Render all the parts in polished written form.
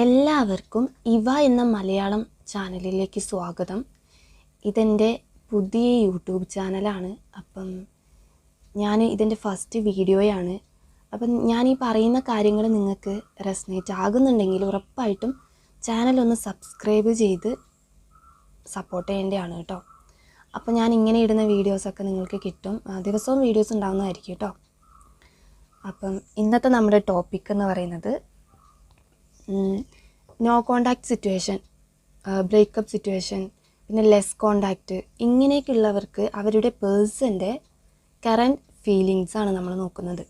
എല്ലാവർക്കും ഇവ എന്ന മലയാളം ചാനലിലേക്ക് സ്വാഗതം. ഇതെൻ്റെ പുതിയ യൂട്യൂബ് ചാനലാണ്. അപ്പം ഇതിൻ്റെ ഫസ്റ്റ് വീഡിയോയാണ്. അപ്പം ഞാൻ ഈ പറയുന്ന കാര്യങ്ങൾ നിങ്ങൾക്ക് റെസനേറ്റ് ആകുന്നുണ്ടെങ്കിൽ ഉറപ്പായിട്ടും ചാനലൊന്ന് സബ്സ്ക്രൈബ് ചെയ്ത് സപ്പോർട്ട് ചെയ്യേണ്ടതാണ് കേട്ടോ. അപ്പോൾ ഞാൻ ഇങ്ങനെ ഇടുന്ന വീഡിയോസൊക്കെ നിങ്ങൾക്ക് കിട്ടും. ദിവസവും വീഡിയോസ് ഉണ്ടാകുന്നതായിരിക്കും കേട്ടോ. അപ്പം ഇന്നത്തെ നമ്മുടെ ടോപ്പിക് എന്ന് പറയുന്നത് no contact situation, breakup situation, പിന്നെ ലെസ് കോണ്ടാക്റ്റ്, ഇങ്ങനെയൊക്കെയുള്ളവർക്ക് അവരുടെ പേഴ്സൻ്റെ കറൻറ്റ് ഫീലിങ്സാണ് നമ്മൾ നോക്കുന്നത്.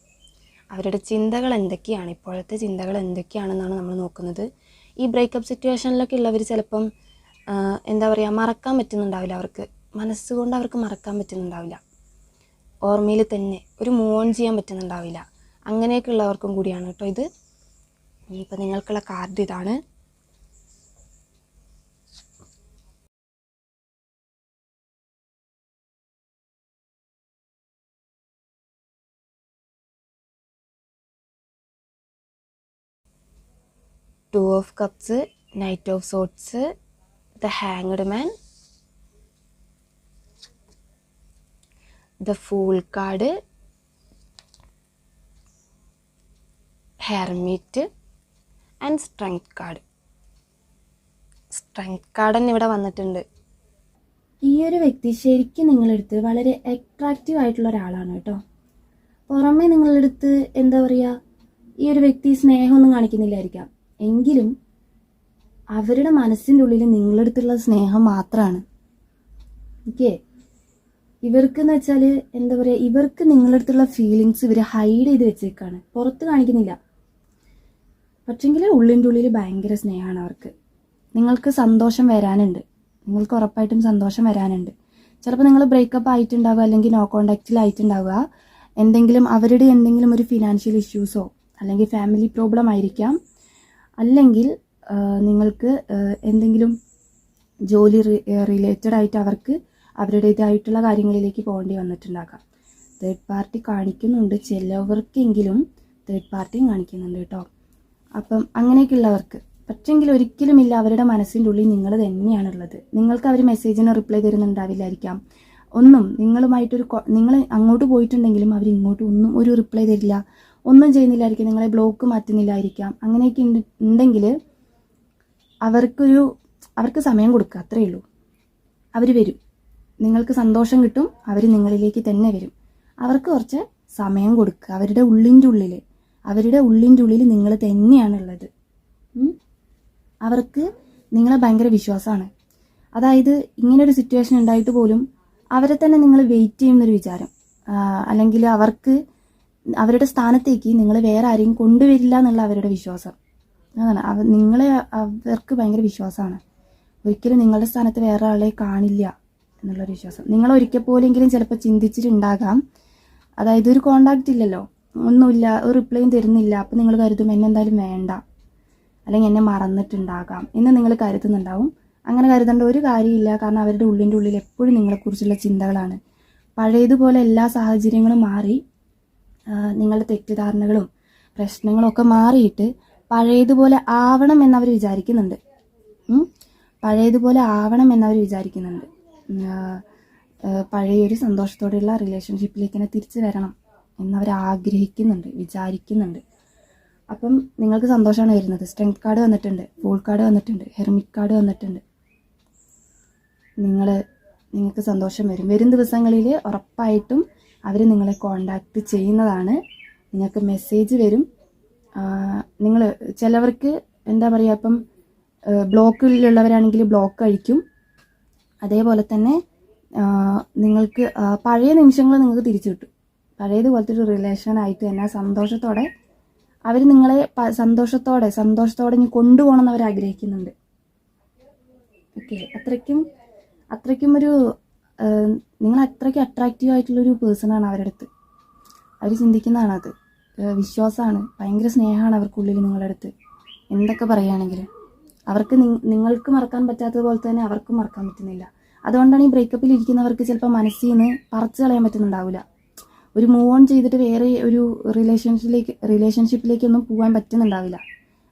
അവരുടെ ചിന്തകൾ എന്തൊക്കെയാണ്, ഇപ്പോഴത്തെ ചിന്തകൾ എന്തൊക്കെയാണെന്നാണ് നമ്മൾ നോക്കുന്നത്. ഈ ബ്രേക്കപ്പ് സിറ്റുവേഷനിലൊക്കെ ഉള്ളവർ ചിലപ്പം മറക്കാൻ പറ്റുന്നുണ്ടാവില്ല, അവർക്ക് മനസ്സുകൊണ്ട് അവർക്ക് മറക്കാൻ പറ്റുന്നുണ്ടാവില്ല, ഓർമ്മയിൽ തന്നെ ഒരു മൂവ് ഓൺ ചെയ്യാൻ പറ്റുന്നുണ്ടാവില്ല. അങ്ങനെയൊക്കെ ഉള്ളവർക്കും കൂടിയാണ് കേട്ടോ ഇത്. ഇനിയിപ്പോൾ നിങ്ങൾക്കുള്ള കാർഡ് ഇതാണ്. Two of cups, knight of swords, the hanged man, the fool card, hermit and strength card. Strength card തന്നെ ഇവിടെ വന്നിട്ടുണ്ട്. ഈ ഒരു വ്യക്തി ശരിക്കും നിങ്ങളെടുത്ത് വളരെ അട്രാക്റ്റീവ് ആയിട്ടുള്ള ഒരാളാണ് കേട്ടോ. പുറമേ നിങ്ങളെടുത്ത് ഈ ഒരു വ്യക്തി സ്നേഹമൊന്നും കാണിക്കുന്നില്ലായിരിക്കാം, എങ്കിലും അവരുടെ മനസ്സിൻ്റെ ഉള്ളിൽ നിങ്ങളെടുത്തുള്ള സ്നേഹം മാത്രമാണ്. ഓക്കെ, ഇവർക്കെന്ന് വെച്ചാൽ ഇവർക്ക് നിങ്ങളടുത്തുള്ള ഫീലിങ്സ് ഇവർ ഹൈഡ് ചെയ്ത് വെച്ചേക്കാണ്, പുറത്ത് കാണിക്കുന്നില്ല. പക്ഷെങ്കിൽ ഉള്ളിൻ്റെ ഉള്ളിൽ ഭയങ്കര സ്നേഹമാണ് അവർക്ക്. നിങ്ങൾക്ക് സന്തോഷം വരാനുണ്ട്, നിങ്ങൾക്ക് ഉറപ്പായിട്ടും സന്തോഷം വരാനുണ്ട്. ചിലപ്പോൾ നിങ്ങൾ ബ്രേക്കപ്പ് ആയിട്ടുണ്ടാവുക, അല്ലെങ്കിൽ നോ കോണ്ടാക്റ്റിലായിട്ടുണ്ടാവുക, അവരുടെ എന്തെങ്കിലും ഒരു ഫിനാൻഷ്യൽ ഇഷ്യൂസോ അല്ലെങ്കിൽ ഫാമിലി പ്രോബ്ലം ആയിരിക്കാം, അല്ലെങ്കിൽ നിങ്ങൾക്ക് എന്തെങ്കിലും ജോലി റിലേറ്റഡ് ആയിട്ട് അവർക്ക് അവരുടേതായിട്ടുള്ള കാര്യങ്ങളിലേക്ക് പോകേണ്ടി വന്നിട്ടുണ്ടാകാം. തേർഡ് പാർട്ടി കാണിക്കുന്നുണ്ട്, ചിലവർക്കെങ്കിലും തേർഡ് പാർട്ടിയും കാണിക്കുന്നുണ്ട് കേട്ടോ. അപ്പം അങ്ങനെയൊക്കെയുള്ളവർക്ക് പക്ഷെങ്കിൽ ഒരിക്കലുമില്ല, അവരുടെ മനസ്സിൻ്റെ ഉള്ളിൽ നിങ്ങൾ തന്നെയാണുള്ളത്. നിങ്ങൾക്ക് അവർ മെസ്സേജിന് റിപ്ലൈ തരുന്നുണ്ടാവില്ലായിരിക്കാം, ഒന്നും നിങ്ങൾ അങ്ങോട്ട് പോയിട്ടുണ്ടെങ്കിലും അവർ ഇങ്ങോട്ട് ഒന്നും ഒരു റിപ്ലൈ തരില്ല, ഒന്നും ചെയ്യുന്നില്ലായിരിക്കും, നിങ്ങളെ ബ്ലോക്ക് മാറ്റുന്നില്ലായിരിക്കാം. അങ്ങനെയൊക്കെ ഉണ്ടെങ്കിൽ അവർക്ക് സമയം കൊടുക്കുക, അത്രയേ ഉള്ളൂ. അവർ വരും, നിങ്ങൾക്ക് സന്തോഷം കിട്ടും, അവർ നിങ്ങളിലേക്ക് തന്നെ വരും. അവർക്ക് കുറച്ച് സമയം കൊടുക്കുക. അവരുടെ ഉള്ളിൻ്റെ ഉള്ളിൽ നിങ്ങൾ തന്നെയാണുള്ളത്. അവർക്ക് നിങ്ങളെ ഭയങ്കര വിശ്വാസമാണ്. അതായത് ഇങ്ങനൊരു സിറ്റുവേഷൻ ഉണ്ടായിട്ട് പോലും അവരെ തന്നെ നിങ്ങൾ വെയിറ്റ് ചെയ്യുന്നൊരു വിചാരം, അല്ലെങ്കിൽ അവരുടെ സ്ഥാനത്തേക്ക് നിങ്ങൾ വേറെ ആരെയും കൊണ്ടുവരില്ല എന്നുള്ള അവരുടെ വിശ്വാസം. അതാണ് അവർക്ക് ഭയങ്കര വിശ്വാസമാണ്. ഒരിക്കലും നിങ്ങളുടെ സ്ഥാനത്ത് വേറെ ആളെ കാണില്ല എന്നുള്ളൊരു വിശ്വാസം. നിങ്ങൾ ഒരിക്കൽ പോലെങ്കിലും ചിലപ്പോൾ ചിന്തിച്ചിട്ടുണ്ടാകാം, അതായത് ഒരു കോണ്ടാക്റ്റ് ഇല്ലല്ലോ, ഒന്നുമില്ല, ഒരു റിപ്ലൈയും തരുന്നില്ല, അപ്പോൾ നിങ്ങൾ കരുതും എന്നെന്തായാലും വേണ്ട, അല്ലെങ്കിൽ എന്നെ മറന്നിട്ടുണ്ടാകാം എന്ന് നിങ്ങൾ കരുതുന്നുണ്ടാവും. അങ്ങനെ കരുതേണ്ട ഒരു കാര്യമില്ല, കാരണം അവരുടെ ഉള്ളിൻ്റെ ഉള്ളിൽ എപ്പോഴും നിങ്ങളെക്കുറിച്ചുള്ള ചിന്തകളാണ്. പഴയതുപോലെ എല്ലാ സാഹചര്യങ്ങളും മാറി, നിങ്ങളുടെ തെറ്റിദ്ധാരണകളും പ്രശ്നങ്ങളും ഒക്കെ മാറിയിട്ട് പഴയതുപോലെ ആവണം എന്നവർ വിചാരിക്കുന്നുണ്ട്. പഴയൊരു സന്തോഷത്തോടെയുള്ള റിലേഷൻഷിപ്പിലേക്ക് തന്നെ തിരിച്ചു വരണം എന്നവർ ആഗ്രഹിക്കുന്നുണ്ട്, വിചാരിക്കുന്നുണ്ട്. അപ്പം നിങ്ങൾക്ക് സന്തോഷമാണ് വരുന്നത്. സ്ട്രെങ്ത് കാർഡ് വന്നിട്ടുണ്ട്, ഫൂൾ കാർഡ് വന്നിട്ടുണ്ട്, ഹെർമിറ്റ് കാർഡ് വന്നിട്ടുണ്ട്. നിങ്ങൾക്ക് സന്തോഷം വരും ദിവസങ്ങളിൽ ഉറപ്പായിട്ടും അവർ നിങ്ങളെ കോണ്ടാക്ട് ചെയ്യുന്നതാണ്. നിങ്ങൾക്ക് മെസ്സേജ് വരും. ചിലവർക്ക് ഇപ്പം ബ്ലോക്കിലുള്ളവരാണെങ്കിൽ ബ്ലോക്ക് അഴിക്കും. അതേപോലെ തന്നെ നിങ്ങൾക്ക് പഴയ നിമിഷങ്ങൾ നിങ്ങൾക്ക് തിരിച്ചു കിട്ടും. പഴയതുപോലത്തെ ഒരു റിലേഷനായിട്ട് തന്നെ സന്തോഷത്തോടെ അവർ നിങ്ങളെ സന്തോഷത്തോടെ ഇനി കൊണ്ടുപോകണമെന്ന് അവർ ആഗ്രഹിക്കുന്നുണ്ട്. ഓക്കെ, അത്രയ്ക്കും നിങ്ങൾ അത്രയ്ക്ക് അട്രാക്റ്റീവ് ആയിട്ടുള്ളൊരു പേഴ്സണാണ് അവരുടെ അടുത്ത്. അവർ ചിന്തിക്കുന്നതാണത്, വിശ്വാസമാണ്, ഭയങ്കര സ്നേഹമാണ് അവർക്കുള്ളിൽ നിങ്ങളുടെ അടുത്ത്. എന്തൊക്കെ പറയുകയാണെങ്കിലും അവർക്ക് നിങ്ങൾക്ക് മറക്കാൻ പറ്റാത്തതുപോലെ തന്നെ അവർക്കും മറക്കാൻ പറ്റുന്നില്ല. അതുകൊണ്ടാണ് ഈ ബ്രേക്കപ്പിൽ ഇരിക്കുന്നവർക്ക് ചിലപ്പോൾ മനസ്സിൽ നിന്ന് പറിച്ചു കളയാൻ പറ്റുന്നുണ്ടാവില്ല. ഒരു മൂവ് ഓൺ ചെയ്തിട്ട് വേറെ ഒരു റിലേഷൻഷിപ്പിലേക്കൊന്നും പോകാൻ പറ്റുന്നുണ്ടാവില്ല.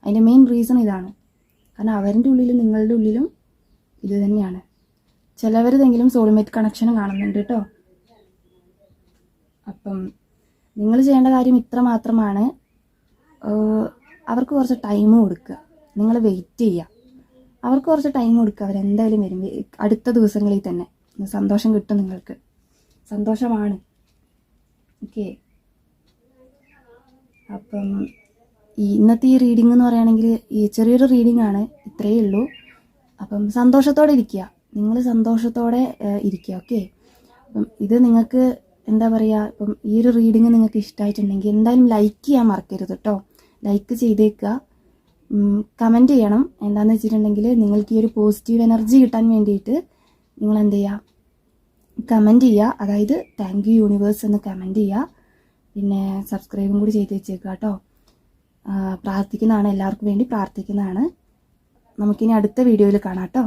അതിൻ്റെ മെയിൻ റീസൺ ഇതാണ്. കാരണം അവരുടെ ഉള്ളിലും നിങ്ങളുടെ ഉള്ളിലും ഇത് തന്നെയാണ്. ചിലവരിതെങ്കിലും സോൾമേറ്റ് കണക്ഷനും കാണുന്നുണ്ട് കേട്ടോ. അപ്പം നിങ്ങൾ ചെയ്യേണ്ട കാര്യം ഇത്ര മാത്രമാണ്. അവർക്ക് കുറച്ച് ടൈം കൊടുക്കുക, നിങ്ങൾ വെയിറ്റ് ചെയ്യുക. അവർക്ക് കുറച്ച് ടൈം കൊടുക്കുക, അവരെന്തായാലും വരും. അടുത്ത ദിവസങ്ങളിൽ തന്നെ സന്തോഷം കിട്ടും, നിങ്ങൾക്ക് സന്തോഷമാണ്. ഓക്കെ, അപ്പം ഇന്നത്തെ ഈ റീഡിംഗ് എന്ന് പറയുകയാണെങ്കിൽ ഈ ചെറിയൊരു റീഡിംഗ് ആണ്, ഇത്രയേ ഉള്ളൂ. അപ്പം സന്തോഷത്തോടെ ഇരിക്കുക, നിങ്ങൾ സന്തോഷത്തോടെ ഇരിക്കുക. ഓക്കെ, അപ്പം ഇത് നിങ്ങൾക്ക് എന്താ പറയുക, ഇപ്പം ഈ ഒരു റീഡിങ് നിങ്ങൾക്ക് ഇഷ്ടമായിട്ടുണ്ടെങ്കിൽ എന്തായാലും ലൈക്ക് ചെയ്യാൻ മറക്കരുത് കേട്ടോ. ലൈക്ക് ചെയ്തേക്കുക, കമൻറ്റ് ചെയ്യണം. എന്താണെന്ന് വെച്ചിട്ടുണ്ടെങ്കിൽ നിങ്ങൾക്ക് ഈ ഒരു പോസിറ്റീവ് എനർജി കിട്ടാൻ വേണ്ടിയിട്ട് നിങ്ങൾ എന്ത് ചെയ്യുക, കമൻറ്റ് ചെയ്യുക. അതായത് താങ്ക് യു യൂണിവേഴ്സ് എന്ന് കമൻറ്റ് ചെയ്യുക. പിന്നെ സബ്സ്ക്രൈബും കൂടി ചെയ്ത് വെച്ചേക്കുക കേട്ടോ. പ്രാർത്ഥിക്കുന്നതാണ്, എല്ലാവർക്കും വേണ്ടി പ്രാർത്ഥിക്കുന്നതാണ്. നമുക്കിനി അടുത്ത വീഡിയോയിൽ കാണാം കേട്ടോ.